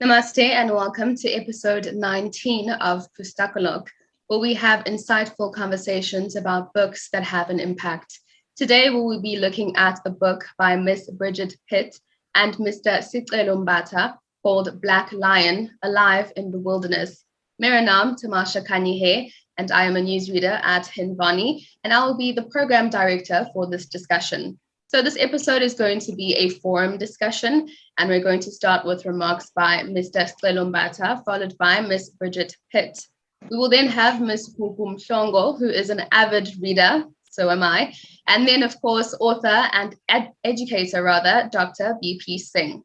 Namaste and welcome to episode 19 of Pustakalok, where we have insightful conversations about books that have an impact. Today, we will be looking at a book by Miss Bridget Pitt and Mr.Sicelo Mbatha called Black Lion, Alive in the Wilderness. Mera naam Tamasha Kanihe, and I am a newsreader at Hindwani, and I will be the program director for this discussion. So this episode is going to be a forum discussion, and we're going to start with remarks by Mr. Sicelo Mbatha, followed by Miss Bridget Pitt. We will then have Miss Gugu Mhlongo, who is an avid reader, so am I, and then, of course, author and educator, Dr. Bp Singh.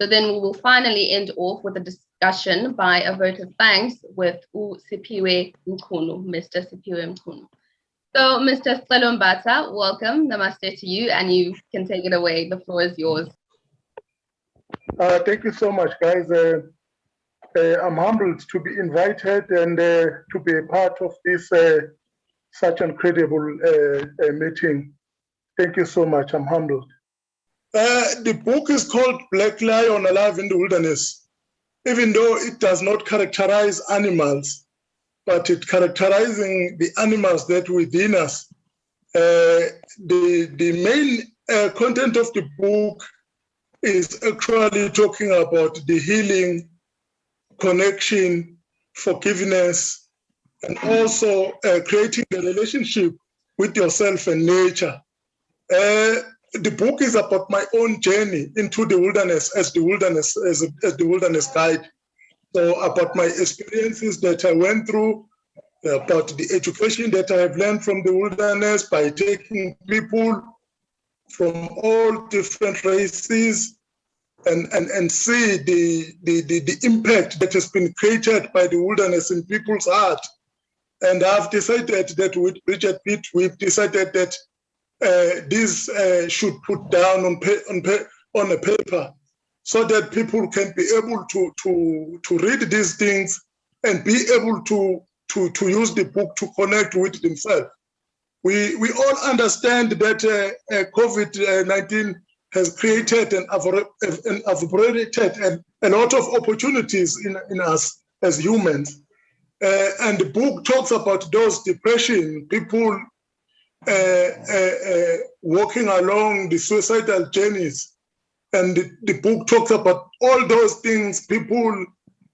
So then we will finally end off with a discussion by a vote of thanks with Mr. Siphiwe Mkhunu. So, Mr. Sicelo Mbatha, welcome. Namaste to you, and you can take it away. The floor is yours. Thank you so much, guys. I'm humbled to be invited and to be a part of this such incredible meeting. Thank you so much. I'm humbled. The book is called Black Lion, Alive in the Wilderness, even though it does not characterize animals, but it characterizing the animals that within us. The main content of the book is actually talking about the healing, connection, forgiveness, and also creating a relationship with yourself and nature. The book is about my own journey into the wilderness as the wilderness guide. So about my experiences that I went through, about the education that I have learned from the wilderness by taking people from all different races and see the impact that has been created by the wilderness in people's heart. And I've decided that with Bridget Pitt, we've decided that this should put down on a paper, so that people can be able to read these things and be able to use the book to connect with themselves. We all understand that COVID-19 has created and evaporated a lot of opportunities in us as humans. And the book talks about those depression, people walking along the suicidal journeys. And the book talks about all those things, people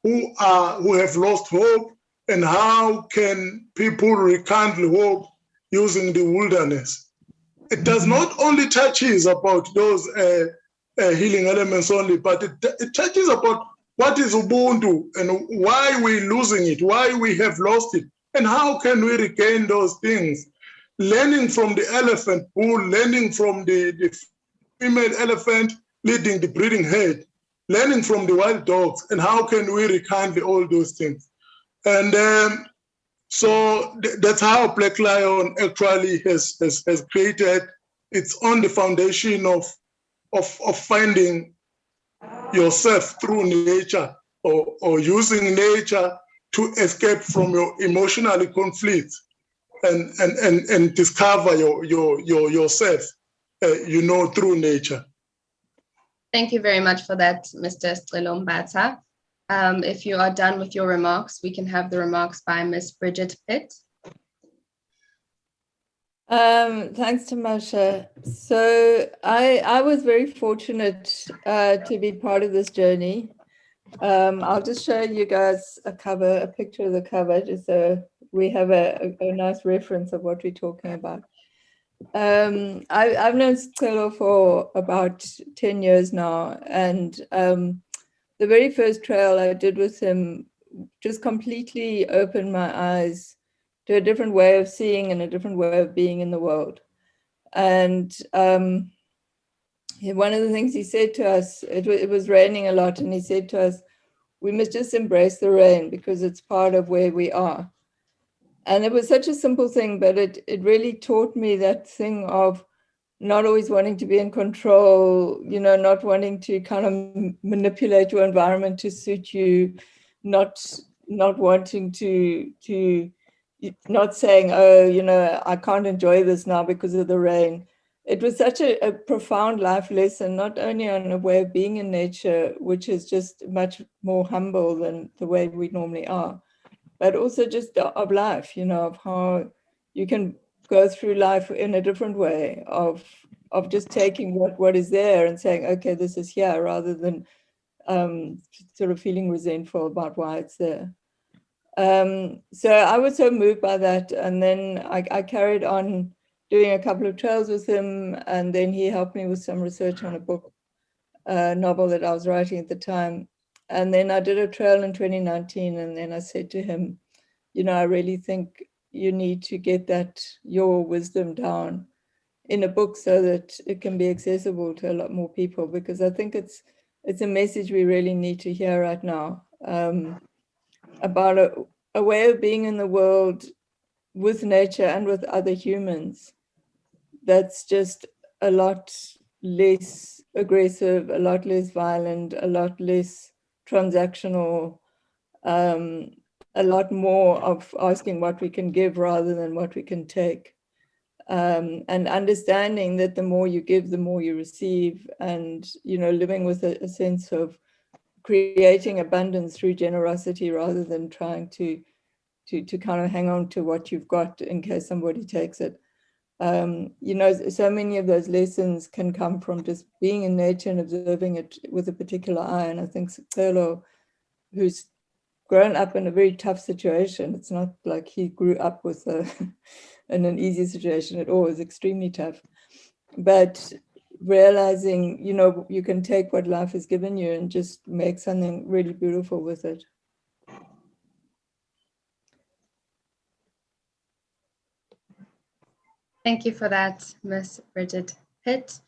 who have lost hope, and how can people rekindle hope using the wilderness. It does not only touches about those healing elements only, but it touches about what is Ubuntu and why we're losing it, why we have lost it, and how can we regain those things. Learning from the elephant bull, learning from the female elephant, leading the breeding herd, learning from the wild dogs, and how can we rekindle all those things. And so that's how Black Lion actually has created. It's on the foundation of finding yourself through nature or using nature to escape from your emotional conflicts and discover yourself, through nature. Thank you very much for that, Mr. Sicelo Mbatha. If you are done with your remarks, we can have the remarks by Miss Bridget Pitt. Thanks, Tamasha. So I was very fortunate to be part of this journey. I'll just show you guys a picture of the cover, just so we have a nice reference of what we're talking about. I've known Sicelo for about 10 years now, and the very first trail I did with him just completely opened my eyes to a different way of seeing and a different way of being in the world. And one of the things he said to us, it was raining a lot, and he said to us, we must just embrace the rain because it's part of where we are. And it was such a simple thing, but it really taught me that thing of not always wanting to be in control, not wanting to kind of manipulate your environment to suit you, not wanting to not saying, oh, I can't enjoy this now because of the rain. it was such a profound life lesson, not only on a way of being in nature, which is just much more humble than the way we normally are, but also just of life, of how you can go through life in a different way of just taking what is there and saying, okay, this is here, rather than sort of feeling resentful about why it's there. So I was so moved by that. And then I carried on doing a couple of trails with him. And then he helped me with some research on a book, novel that I was writing at the time. And then I did a trail in 2019. And then I said to him, I really think you need to get your wisdom down in a book so that it can be accessible to a lot more people, because I think it's a message we really need to hear right now, about a way of being in the world with nature and with other humans that's just a lot less aggressive, a lot less violent, a lot less transactional, a lot more of asking what we can give rather than what we can take. And understanding that the more you give, the more you receive, and living with a sense of creating abundance through generosity rather than trying to kind of hang on to what you've got in case somebody takes it. So many of those lessons can come from just being in nature and observing it with a particular eye. And I think Sicelo, who's grown up in a very tough situation, it's not like he grew up with in an easy situation at all. It's extremely tough. But realizing, you can take what life has given you and just make something really beautiful with it. Thank you for that, Miss Bridget Pitt.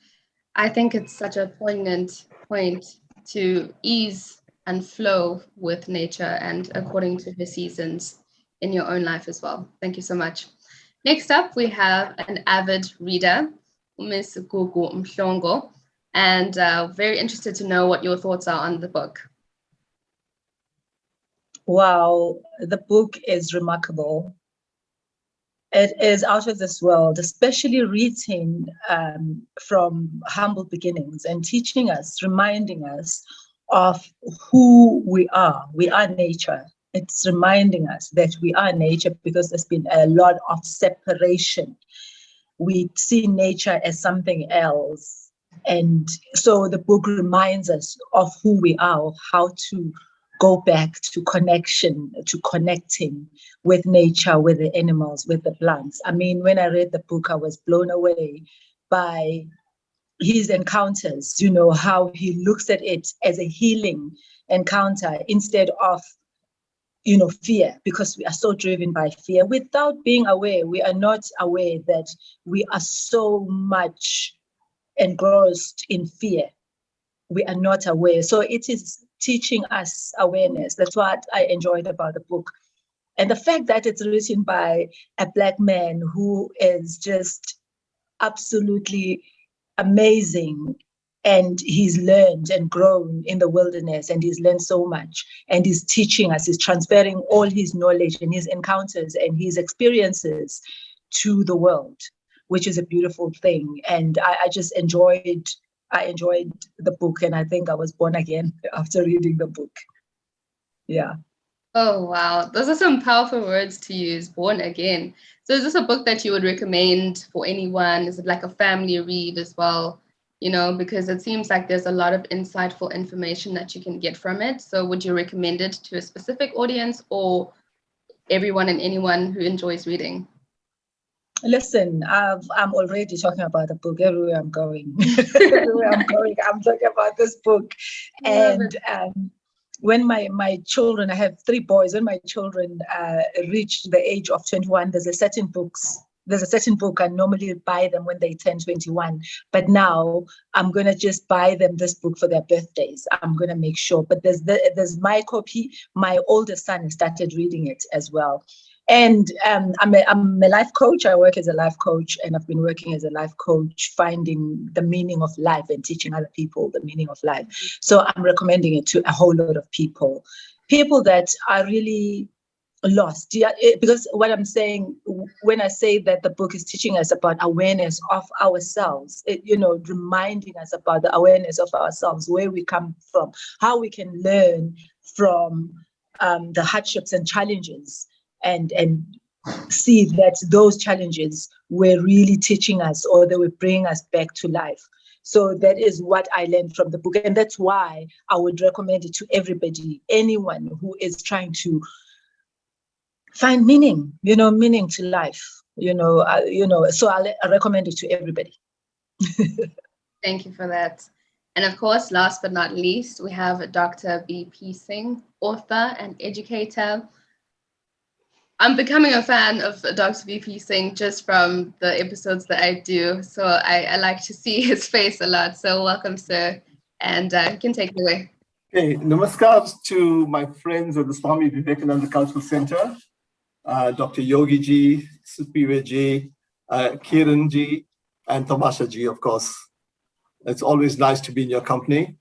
I think it's such a poignant point to ease and flow with nature and according to the seasons in your own life as well. Thank you so much. Next up, we have an avid reader, Miss Gugu Mhlongo, and very interested to know what your thoughts are on the book. Wow, the book is remarkable. It is out of this world, especially written from humble beginnings and teaching us, reminding us of who we are. We are nature. It's reminding us that we are nature because there's been a lot of separation. We see nature as something else. And so the book reminds us of who we are, of how to go back to connection, to connecting with nature, with the animals, with the plants. I mean, when I read the book, I was blown away by his encounters, how he looks at it as a healing encounter instead of, fear, because we are so driven by fear without being aware. We are not aware that we are so much engrossed in fear. We are not aware. So it is teaching us awareness. That's what I enjoyed about the book. And the fact that it's written by a Black man who is just absolutely amazing, and he's learned and grown in the wilderness, and he's learned so much, and he's teaching us, he's transferring all his knowledge and his encounters and his experiences to the world, which is a beautiful thing. And I just enjoyed the book, and I think I was born again after reading the book. Yeah. Oh, wow. Those are some powerful words to use, born again. So is this a book that you would recommend for anyone? Is it like a family read as well? Because it seems like there's a lot of insightful information that you can get from it. So would you recommend it to a specific audience or everyone and anyone who enjoys reading? Listen, I'm already talking about the book everywhere I'm going. Everywhere I'm going, I'm talking about this book. And when my children, I have 3 boys, when my children reach the age of 21, there's a certain book I normally buy them when they turn 21. But now I'm going to just buy them this book for their birthdays. I'm going to make sure. But there's my copy. My oldest son has started reading it as well. And I'm a life coach. I work as a life coach, and I've been working as a life coach, finding the meaning of life and teaching other people the meaning of life. So I'm recommending it to a whole lot of people that are really lost. Yeah, because what I'm saying, when I say that the book is teaching us about awareness of ourselves, reminding us about the awareness of ourselves, where we come from, how we can learn from the hardships and challenges, and see that those challenges were really teaching us, or they were bringing us back to life. So that is what I learned from the book, and that's why I would recommend it to everybody, anyone who is trying to find meaning to life, so I recommend it to everybody. Thank you for that. And of course, last but not least, we have Dr. Bp Singh, author and educator. I'm becoming a fan of Dr. Bp Singh just from the episodes that I do. So I like to see his face a lot. So welcome, sir. And you can take it away. Okay, namaskar to my friends at the Swami Vivekananda Cultural Center, Dr. Yogi ji, Superior ji, Kiran ji, and Tamasha ji, of course. It's always nice to be in your company.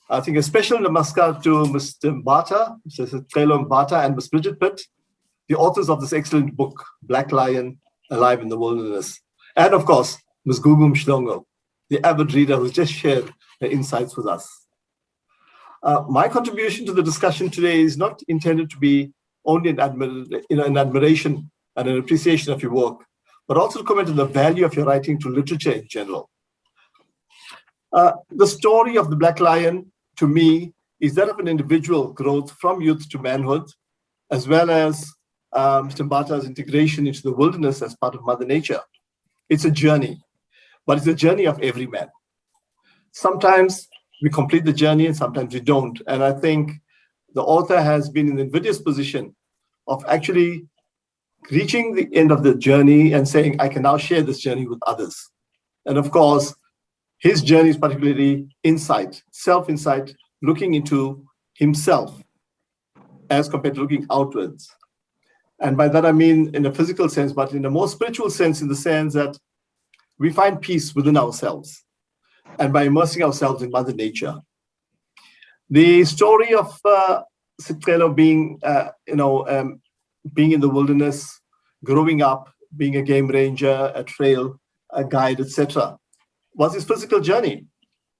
I think a special namaskar to Mr. Mbatha, Mr. Sicelo Mbatha, and Ms. Bridget Pitt, the authors of this excellent book, Black Lion, Alive in the Wilderness. And of course, Ms. Gugu Mhlongo, the avid reader who's just shared her insights with us. My contribution to the discussion today is not intended to be only an admiration and an appreciation of your work, but also to comment on the value of your writing to literature in general. The story of the Black Lion, to me, is that of an individual growth from youth to manhood, as well as Mr. Mbatha's integration into the wilderness as part of Mother Nature. It's a journey, but it's a journey of every man. Sometimes we complete the journey and sometimes we don't. And I think the author has been in the invidious position of actually reaching the end of the journey and saying, I can now share this journey with others. And of course, his journey is particularly insight, self-insight, looking into himself as compared to looking outwards. And by that, I mean in a physical sense, but in a more spiritual sense, in the sense that we find peace within ourselves and by immersing ourselves in Mother Nature. The story of Sicelo being, being in the wilderness, growing up, being a game ranger, a trail, a guide, etc., was his physical journey.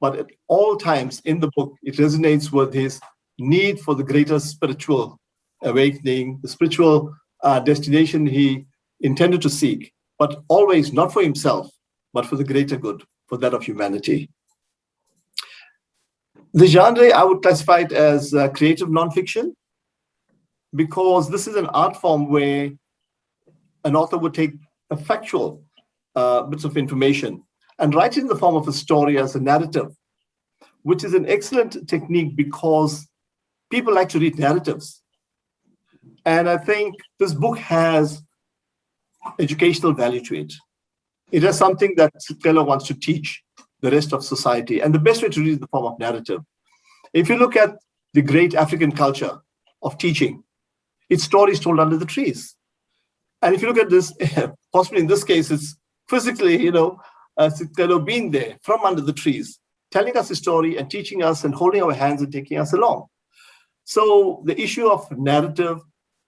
But at all times in the book, it resonates with his need for the greater spiritual awakening, the spiritual destination he intended to seek, but always not for himself, but for the greater good, for that of humanity. The genre, I would classify it as creative nonfiction, because this is an art form where an author would take a factual bits of information and write it in the form of a story as a narrative, which is an excellent technique because people like to read narratives. And I think this book has educational value to it. It has something that Sicelo wants to teach the rest of society. And the best way to read is the form of narrative. If you look at the great African culture of teaching, it's stories told under the trees. And if you look at this, possibly in this case, it's physically, Sicelo being there from under the trees, telling us a story and teaching us and holding our hands and taking us along. So the issue of narrative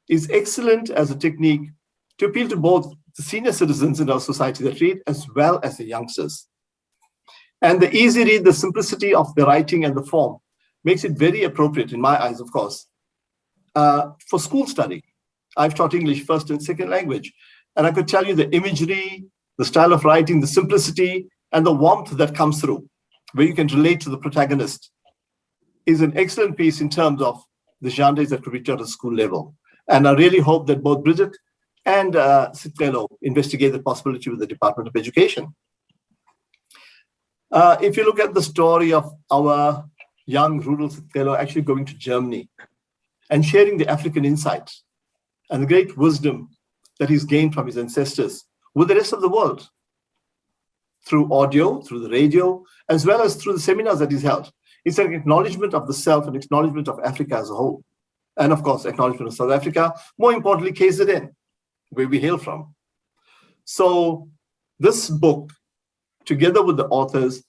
is excellent as a technique to appeal to both the senior citizens in our society that read, as well as the youngsters. And the easy read, the simplicity of the writing and the form makes it very appropriate, in my eyes, of course, for school study. I've taught English first and second language, and I could tell you the imagery, the style of writing, the simplicity, and the warmth that comes through, where you can relate to the protagonist, is an excellent piece in terms of the genres that could be taught at school level. And I really hope that both Bridget and Sicelo investigate the possibility with the Department of Education. If you look at the story of our young rural Sicelo actually going to Germany and sharing the African insights and the great wisdom that he's gained from his ancestors with the rest of the world, through audio, through the radio, as well as through the seminars that he's held. It's an acknowledgement of the self and acknowledgement of Africa as a whole. And of course, acknowledgement of South Africa, more importantly, KZN, where we hail from. So this book, together with the authors,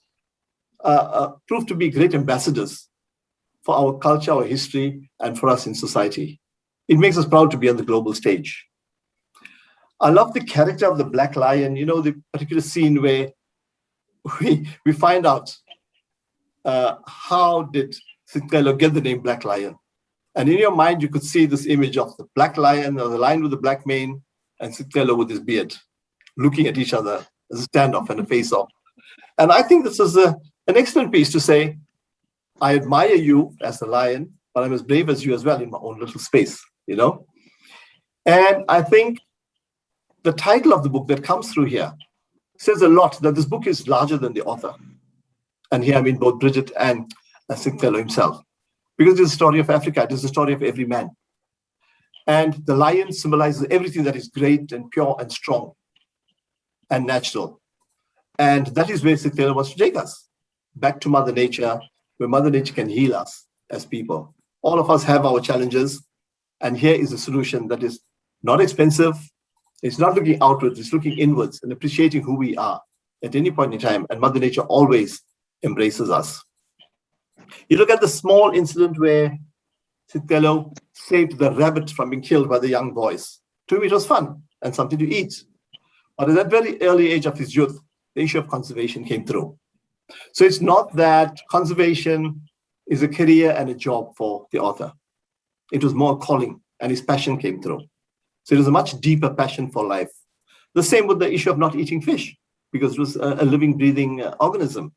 proved to be great ambassadors for our culture, our history, and for us in society. it makes us proud to be on the global stage. I love the character of the black lion, the particular scene where we find out how did Sicelo get the name Black Lion. And in your mind, you could see this image of the black lion or the lion with the black mane and Sicelo with his beard, looking at each other as a standoff and a face-off. And I think this is an excellent piece to say, I admire you as a lion, but I'm as brave as you as well in my own little space, And I think the title of the book that comes through here says a lot, that this book is larger than the author. And here I mean both Bridget and Sicelo himself. Because it's the story of Africa, it is the story of every man. And the lion symbolizes everything that is great and pure and strong and natural. And that is where Sicelo wants to take us, back to Mother Nature, where Mother Nature can heal us as people. All of us have our challenges, and here is a solution that is not expensive. It's not looking outwards, it's looking inwards and appreciating who we are at any point in time. And Mother Nature always embraces us. You look at the small incident where Sicelo saved the rabbit from being killed by the young boys. To him, it was fun and something to eat. But at that very early age of his youth, the issue of conservation came through. So it's not that conservation is a career and a job for the author. It was more a calling, and his passion came through. So it was a much deeper passion for life. The same with the issue of not eating fish, because it was a living, breathing organism.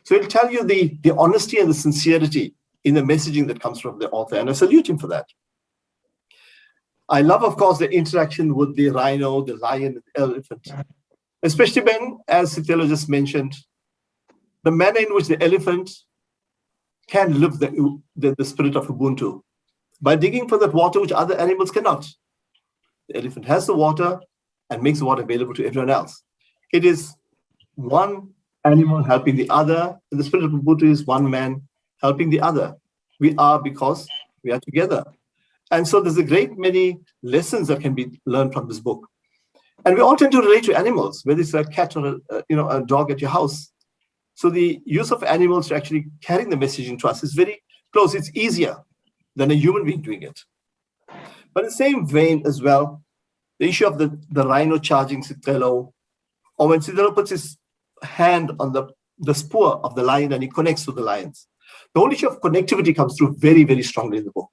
So it'll tell you the honesty and the sincerity in the messaging that comes from the author, and I salute him for that. I love, of course, the interaction with the rhino, the lion, and the elephant, especially when, as Sicelo just mentioned, the manner in which the elephant can live the spirit of Ubuntu by digging for that water which other animals cannot. The elephant has the water and makes the water available to everyone else. It is one animal helping the other, and the spirit of Ubuntu is one man helping the other. We are because we are together. And so there's a great many lessons that can be learned from this book. And we all tend to relate to animals, whether it's a cat or a dog at your house. So the use of animals to actually carrying the messaging to us is very close. It's easier than a human being doing it. But in the same vein as well, the issue of the rhino charging Sicelo, or when Sicelo puts his hand on the spoor of the lion and he connects with the lions. The whole issue of connectivity comes through very, very strongly in the book.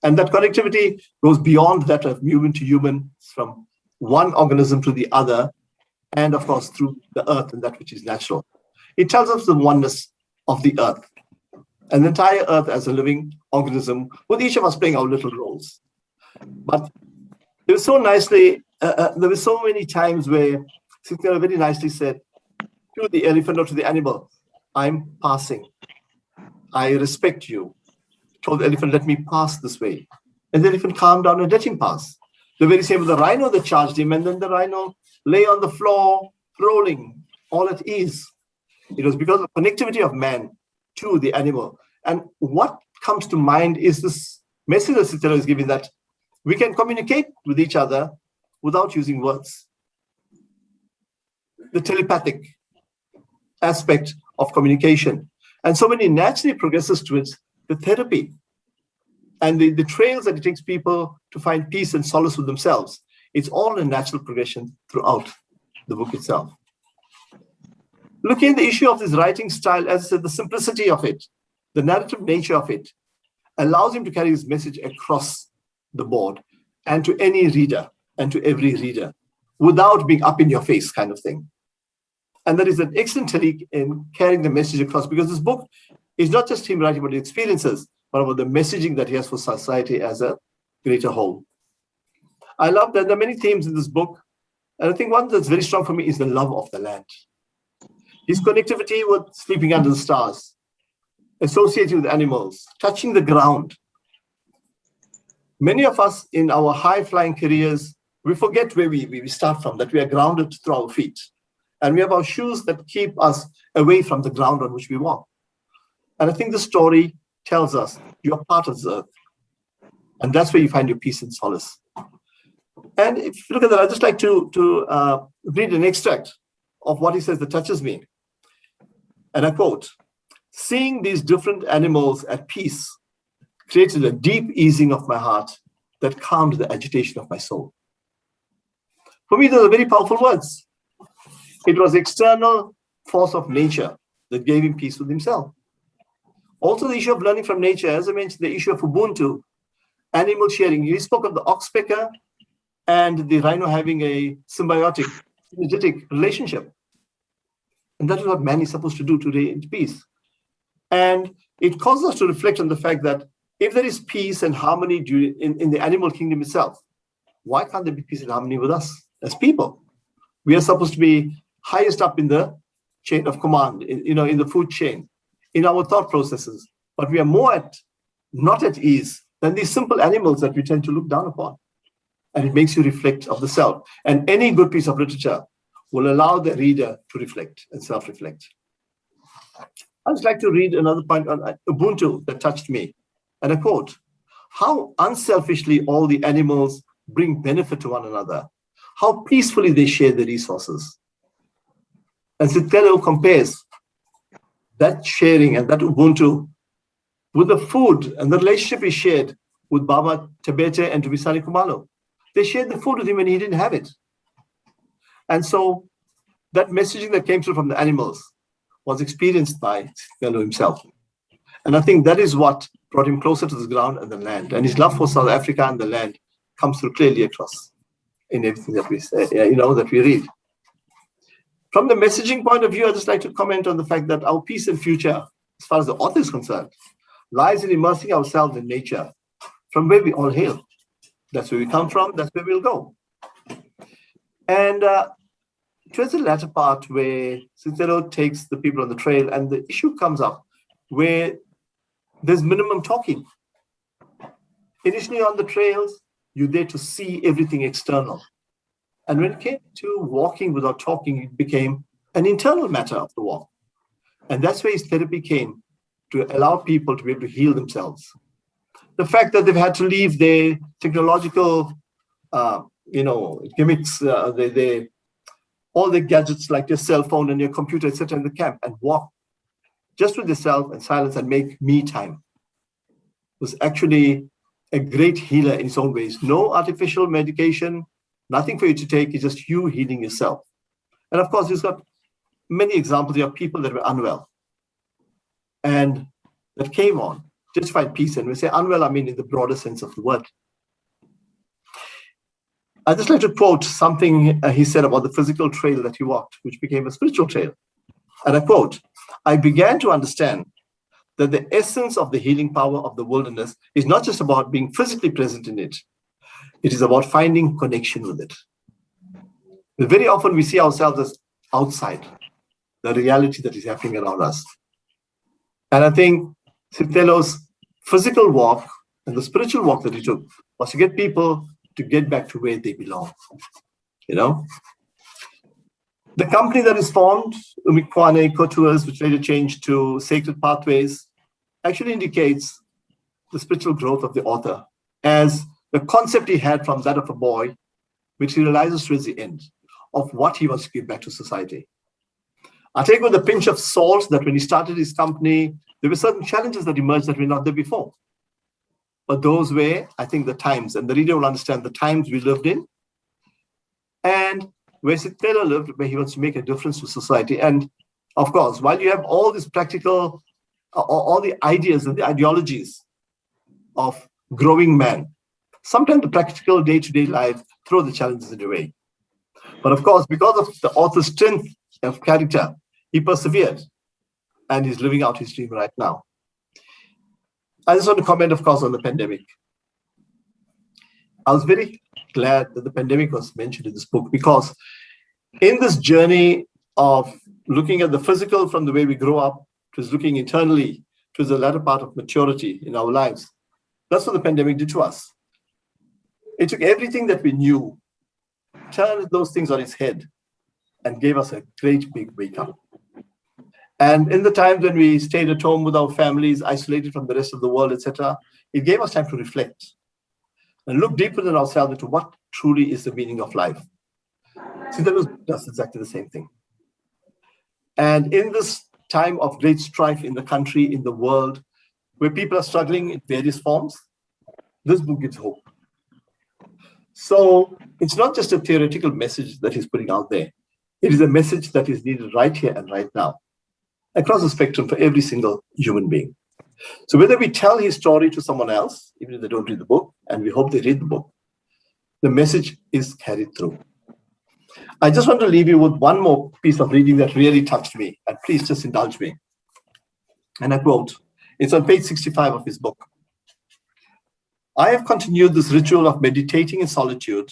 And that connectivity goes beyond that of human to human, from one organism to the other, and of course through the earth and that which is natural. It tells us the oneness of the earth and the entire earth as a living organism, with each of us playing our little roles. But it was so nicely, there were so many times where Sicelo very nicely said to the elephant or to the animal, I'm passing. I respect you. Told the elephant, let me pass this way. And the elephant calmed down and let him pass. The very same with the rhino that charged him, and then the rhino lay on the floor, rolling, all at ease. It was because of the connectivity of man to the animal. And what comes to mind is this message that Sicelo is giving, that we can communicate with each other without using words. The telepathic aspect of communication. And so when it naturally progresses towards the therapy and the trails that it takes people to find peace and solace with themselves, it's all a natural progression throughout the book itself. Looking at the issue of his writing style, as I said, the simplicity of it, the narrative nature of it, allows him to carry his message across the board and to any reader and to every reader without being up in your face kind of thing. And that is an excellent technique in carrying the message across, because this book is not just him writing about the experiences, but about the messaging that he has for society as a greater whole. I love that there are many themes in this book. And I think one that's very strong for me is the love of the land. His connectivity with sleeping under the stars, associating with animals, touching the ground. Many of us in our high-flying careers, we forget where we start from, that we are grounded through our feet. And we have our shoes that keep us away from the ground on which we walk. And I think the story tells us you are part of the earth. And that's where you find your peace and solace. And if you look at that, I'd just like to read an extract of what he says that touches me. And I quote, "Seeing these different animals at peace created a deep easing of my heart that calmed the agitation of my soul. For me, those are very powerful words. It was external force of nature that gave him peace with himself. Also, the issue of learning from nature, as I mentioned, the issue of Ubuntu, animal sharing. You spoke of the oxpecker and the rhino having a symbiotic, synergetic relationship. And that is what man is supposed to do today in peace. And it causes us to reflect on the fact that if there is peace and harmony in the animal kingdom itself, why can't there be peace and harmony with us as people? We are supposed to be highest up in the chain of command, in the food chain, in our thought processes. But we are not at ease than these simple animals that we tend to look down upon. And it makes you reflect of the self. And any good piece of literature will allow the reader to reflect and self-reflect. I'd just like to read another point on Ubuntu that touched me. And I quote, "How unselfishly all the animals bring benefit to one another. How peacefully they share the resources." And Sicelo compares that sharing and that Ubuntu with the food and the relationship he shared with Baba Tabete and Tubisani Kumalo. They shared the food with him when he didn't have it. And so that messaging that came through from the animals was experienced by Sicelo himself. And I think that is what brought him closer to the ground and the land. And his love for South Africa and the land comes through clearly across in everything that we say, that we read. From the messaging point of view, I'd just like to comment on the fact that our peace and future, as far as the author is concerned, lies in immersing ourselves in nature from where we all hail. That's where we come from, that's where we'll go. And towards the latter part where Sicelo takes the people on the trail and the issue comes up where there's minimum talking. Initially on the trails, you're there to see everything external. And when it came to walking without talking, it became an internal matter of the walk. And that's where his therapy came, to allow people to be able to heal themselves. The fact that they've had to leave their technological, gimmicks, all the gadgets like your cell phone and your computer, etc., in the camp and walk just with yourself and silence and make me time was actually a great healer in its own ways. No artificial medication, nothing for you to take, it's just you healing yourself. And of course, he's got many examples of people that were unwell and that came on, just find peace. And when we say unwell, I mean in the broader sense of the word. I'd just like to quote something he said about the physical trail that he walked, which became a spiritual trail. And I quote, "I began to understand that the essence of the healing power of the wilderness is not just about being physically present in it. It is about finding connection with it." Very often we see ourselves as outside the reality that is happening around us. And I think Sicelo's physical walk and the spiritual walk that he took was to get people to get back to where they belong. The company that is formed, Umikwane Co-Tours, which later changed to Sacred Pathways, actually indicates the spiritual growth of the author as the concept he had from that of a boy, which he realizes towards the end of what he wants to give back to society. I take with a pinch of salt that when he started his company, there were certain challenges that emerged that were not there before. But those were, I think, the times, and the reader will understand the times we lived in, and where Sicelo lived, where he wants to make a difference to society. And of course, while you have all these practical, all the ideas and the ideologies of growing man, sometimes the practical day-to-day life throw the challenges in the way. But of course, because of the author's strength of character, he persevered, and he's living out his dream right now. I just want to comment, of course, on the pandemic. I was very glad that the pandemic was mentioned in this book, because in this journey of looking at the physical from the way we grow up to looking internally to the latter part of maturity in our lives, that's what the pandemic did to us. It took everything that we knew, turned those things on its head, and gave us a great big wake up. And in the times when we stayed at home with our families, isolated from the rest of the world, etc., it gave us time to reflect and look deeper than ourselves into what truly is the meaning of life. Sicelo does exactly the same thing. And in this time of great strife in the country, in the world, where people are struggling in various forms, this book gives hope. So it's not just a theoretical message that he's putting out there. It is a message that is needed right here and right now, across the spectrum for every single human being. So whether we tell his story to someone else, even if they don't read the book, and we hope they read the book, the message is carried through. I just want to leave you with one more piece of reading that really touched me, and please just indulge me. And I quote, it's on page 65 of his book. I have continued this ritual of meditating in solitude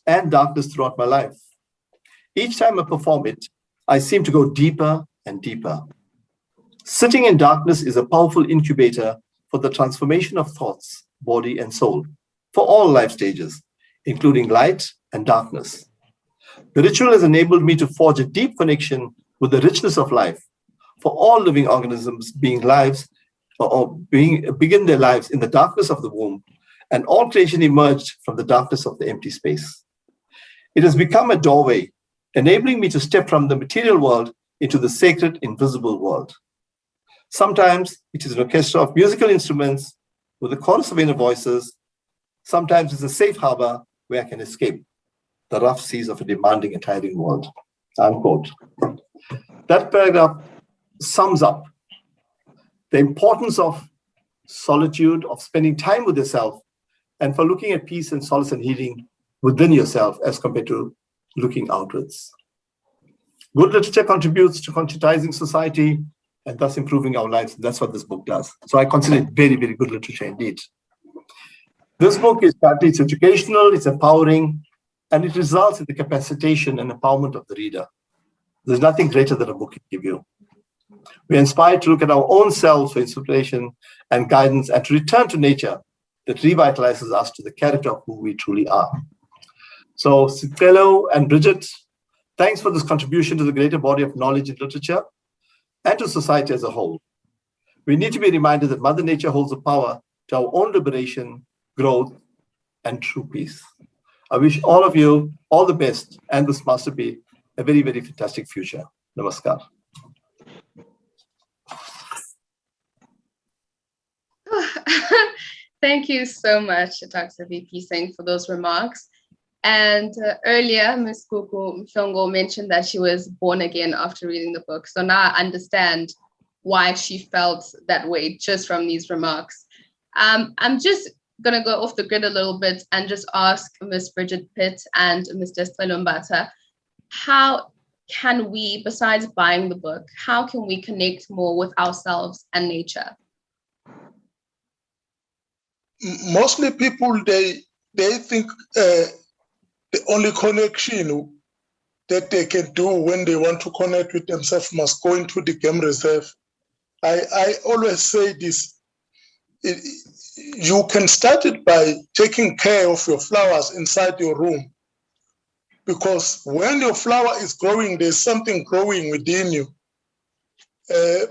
and darkness throughout my life. Each time I perform it, I seem to go deeper and deeper. Sitting in darkness is a powerful incubator for the transformation of thoughts, body, and soul for all life stages, including light and darkness. The ritual has enabled me to forge a deep connection with the richness of life for all living organisms begin their lives in the darkness of the womb, and all creation emerged from the darkness of the empty space. It has become a doorway, enabling me to step from the material world into the sacred, invisible world. Sometimes it is an orchestra of musical instruments with a chorus of inner voices. Sometimes it's a safe harbor where I can escape the rough seas of a demanding and tiring world. Unquote. That paragraph sums up the importance of solitude, of spending time with yourself, and for looking at peace and solace and healing within yourself as compared to looking outwards. Good literature contributes to conscientizing society and thus improving our lives. That's what this book does. So I consider it very, very good literature indeed. This book is partly it's educational, it's empowering, and it results in the capacitation and empowerment of the reader. There's nothing greater than a book can give you. We're inspired to look at our own selves for inspiration and guidance and to return to nature that revitalizes us to the character of who we truly are. So Sicelo and Bridget, thanks for this contribution to the greater body of knowledge in literature and to society as a whole. We need to be reminded that Mother Nature holds the power to our own liberation, growth, and true peace. I wish all of you all the best and this masterpiece a very, very fantastic future. Namaskar. Thank you so much, Dr. Bp Singh, for those remarks. And earlier, Ms. Gugu Mhlongo mentioned that she was born again after reading the book. So now I understand why she felt that way just from these remarks. I'm just going to go off the grid a little bit and just ask Ms. Bridget Pitt and Mr. Sicelo Mbatha, how can we, besides buying the book, how can we connect more with ourselves and nature? Mostly people, they think the only connection that they can do when they want to connect with themselves must go into the game reserve. I always say this, you can start it by taking care of your flowers inside your room. Because when your flower is growing, there's something growing within you.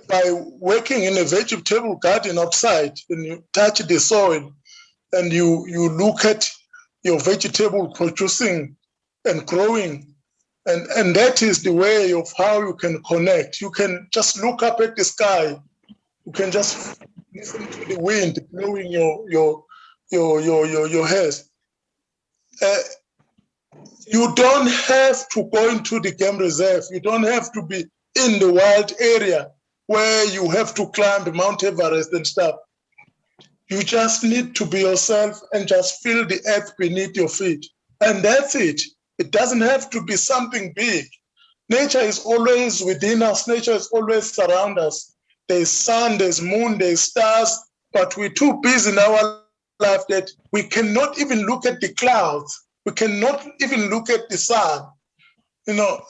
By working in a vegetable garden outside, and you touch the soil and you look at your vegetable producing and growing, and that is the way of how you can connect. You can just look up at the sky. You can just listen to the wind blowing your hairs. You don't have to go into the game reserve. You don't have to be in the wild area where you have to climb Mount Everest and stuff. You just need to be yourself and just feel the earth beneath your feet. And that's it. It doesn't have to be something big. Nature is always within us. Nature is always around us. There's sun, there's moon, there's stars, but we're too busy in our life that we cannot even look at the clouds. We cannot even look at the sun. You know,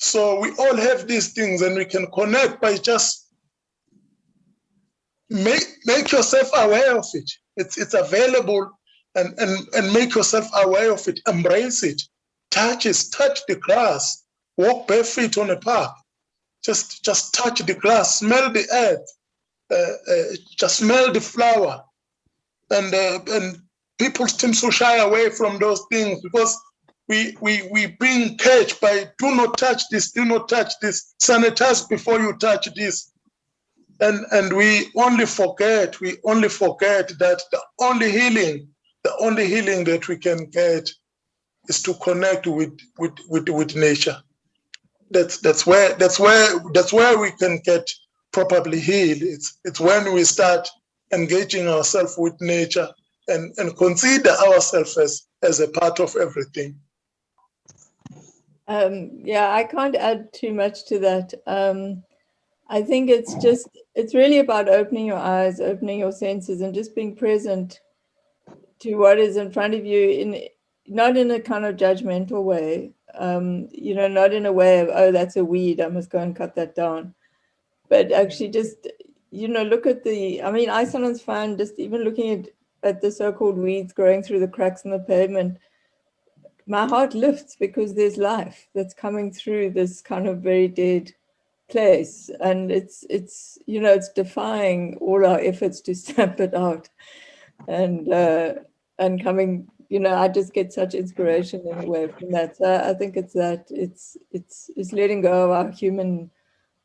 so we all have these things, and we can connect by just make yourself aware of it. It's available, and make yourself aware of it. Embrace it. Touch the grass. Walk barefoot on a path. Just touch the grass. Smell the earth. Just smell the flower. And people seem to shy away from those things because we being caged by do not touch this, sanitize before you touch this. And we only forget that the only healing that we can get is to connect with nature. That's where we can get properly healed. It's when we start engaging ourselves with nature and consider ourselves as a part of everything. Yeah, I can't add too much to that. I think it's really about opening your eyes, opening your senses, and just being present to what is in front of you, not in a kind of judgmental way, not in a way of, oh, that's a weed, I must go and cut that down. But actually just, look at I sometimes find just even looking at the so-called weeds growing through the cracks in the pavement, my heart lifts because there's life that's coming through this kind of very dead place, and it's defying all our efforts to stamp it out, and coming, I just get such inspiration in a way from that. So I think it's letting go of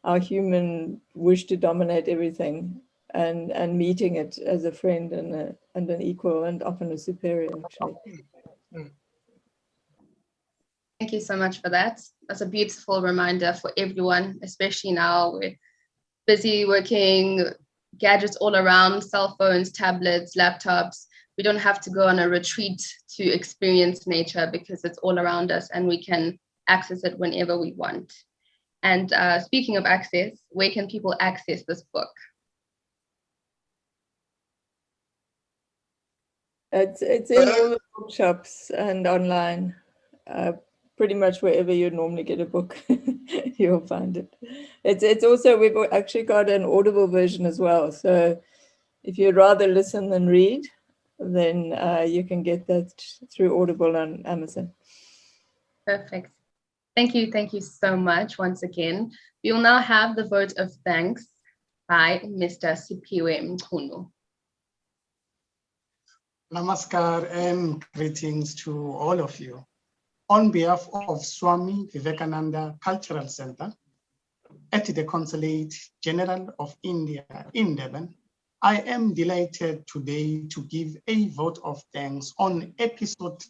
our human wish to dominate everything, and meeting it as a friend and an equal, and often a superior, actually. Thank you so much for that. That's a beautiful reminder for everyone, especially now we're busy working, gadgets all around, cell phones, tablets, laptops. We don't have to go on a retreat to experience nature because it's all around us and we can access it whenever we want. And speaking of access, where can people access this book? It's in all the bookshops and online. Pretty much wherever you normally get a book, you'll find it. It's also, we've actually got an Audible version as well. So if you'd rather listen than read, then you can get that through Audible on Amazon. Perfect. Thank you so much once again. We will now have the vote of thanks by Mr.Sicelo Mbatha. Namaskar and greetings to all of you. On behalf of Swami Vivekananda Cultural Center at the Consulate General of India in Durban, I am delighted today to give a vote of thanks on episode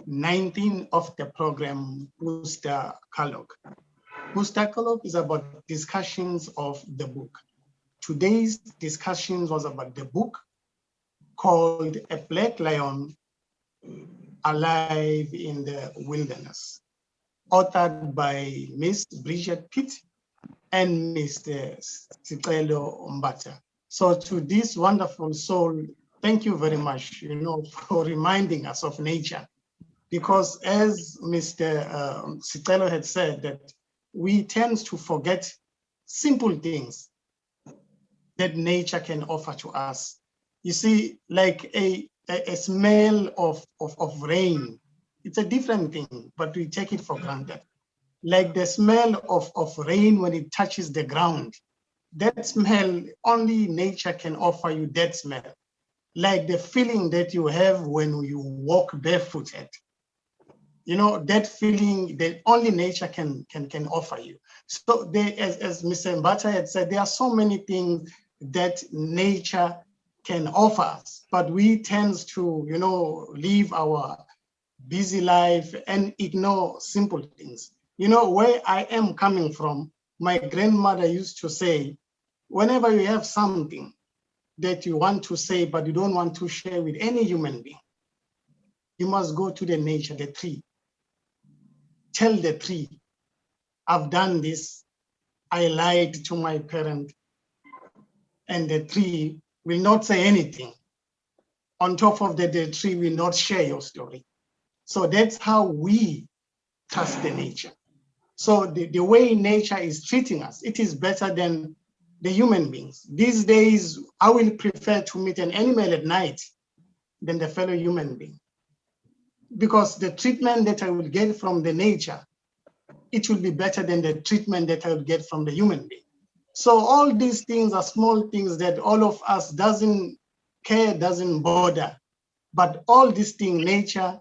19 of the program Pustakalok. Pustakalok is about discussions of the book. Today's discussions was about the book called A Black Lion Alive in the Wilderness, authored by Miss Bridget Pitt and Mr.Sicelo Mbatha. So to this wonderful soul, thank you very much, for reminding us of nature. Because as Mr. Sicelo had said, that we tend to forget simple things that nature can offer to us. You see, like a smell of rain, it's a different thing, but we take it for granted. Like the smell of rain when it touches the ground, that smell, only nature can offer you that smell. Like the feeling that you have when you walk barefooted, that feeling that only nature can offer you. So as Mr. Mbatha had said, there are so many things that nature can offer us, but we tend to, live our busy life and ignore simple things. Where I am coming from, my grandmother used to say, whenever you have something that you want to say, but you don't want to share with any human being, you must go to the nature, the tree. Tell the tree, I've done this, I lied to my parent, and the tree will not say anything. On top of that, the tree will not share your story. So that's how we trust the nature. So the way nature is treating us, it is better than the human beings. These days, I will prefer to meet an animal at night than the fellow human being. Because the treatment that I will get from the nature, it will be better than the treatment that I will get from the human being. So all these things are small things that all of us doesn't care, doesn't bother. But all these things, nature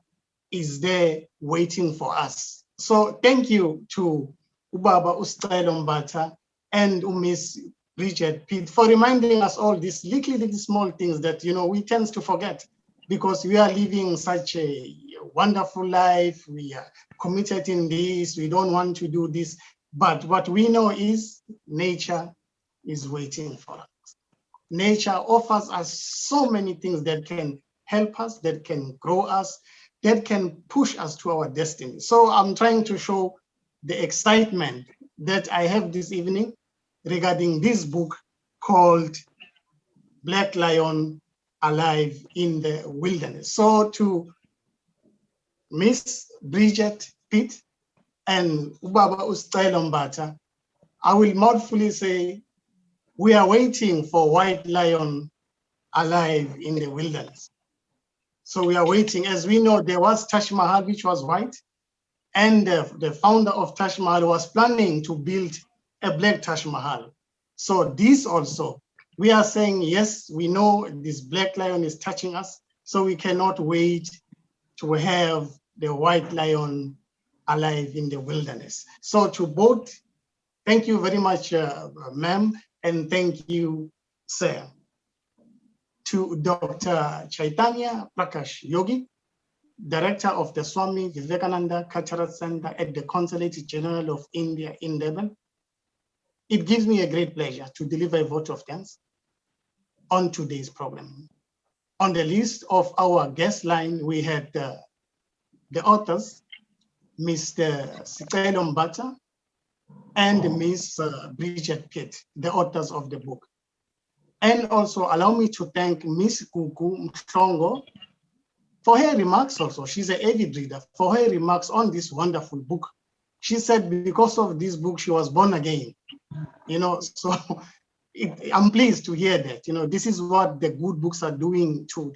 is there waiting for us. So thank you to Ubaba Sicelo Mbatha and Miss Bridget Pitt, for reminding us all these little small things that, we tend to forget because we are living such a wonderful life. We are committed in this. We don't want to do this. But what we know is nature is waiting for us. Nature offers us so many things that can help us, that can grow us, that can push us to our destiny. So I'm trying to show the excitement that I have this evening regarding this book called Black Lion Alive in the Wilderness. So to Miss Bridget Pitt and Ubaba Mr.Sicelo Mbatha, I will mouthfully say, we are waiting for White Lion Alive in the Wilderness. So we are waiting. As we know, there was Taj Mahal, which was white, and the founder of Taj Mahal was planning to build a black Taj Mahal. So this also, we are saying, yes, we know this black lion is touching us, so we cannot wait to have the white lion alive in the wilderness. So to both, thank you very much, ma'am, and thank you, sir. To Dr. Chaitanya Prakash Yogi, Director of the Swami Vivekananda Cultural Center at the Consulate General of India in Durban. It gives me a great pleasure to deliver a vote of thanks on today's program. On the list of our guest line, we had the authors, Mr.Sicelo Mbatha and Ms. Bridget Pitt, the authors of the book. And also allow me to thank Ms. Gugu Mhlongo for her remarks also. She's an avid reader, for her remarks on this wonderful book. She said because of this book, she was born again. So I'm pleased to hear that. This is what the good books are doing to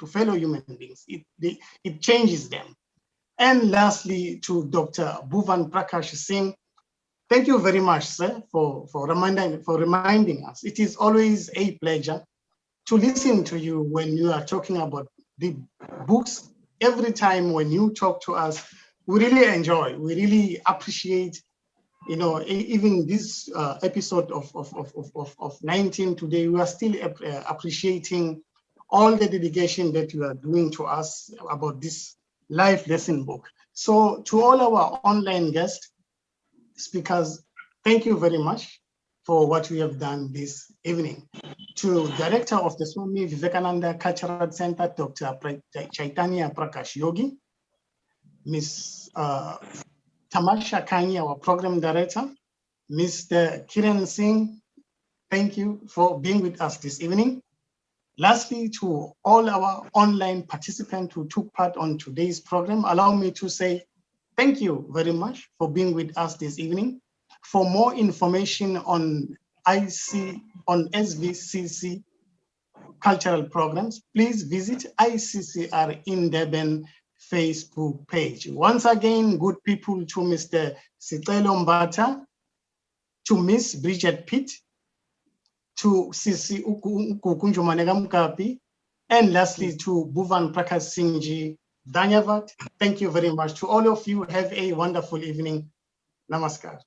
fellow human beings. It changes them. And lastly, to Dr. Bhuvan Prakash Singh, thank you very much, sir, for reminding us. It is always a pleasure to listen to you when you are talking about the books. Every time when you talk to us, we really enjoy, we really appreciate, even this episode of 19 today, we are still appreciating all the dedication that you are doing to us about this life lesson book. So to all our online guests, speakers, thank you very much for what we have done this evening. To Director of the Swami Vivekananda Cultural Center, Dr. Chaitanya Prakash Yogi, Ms. Tamasha Kanya, our Program Director, Mr. Kiran Singh, thank you for being with us this evening. Lastly, to all our online participants who took part on today's program, allow me to say thank you very much for being with us this evening. For more information on SVCC cultural programs, please visit ICCR in Durban Facebook page. Once again, good people, to Mr. Sicelo Mbatha, to Miss Bridget Pitt, to Sisi Ukunjumanega, and lastly to Bhuvan Prakash Singh. Dhanyavad. Thank you very much. To all of you, have a wonderful evening. Namaskar.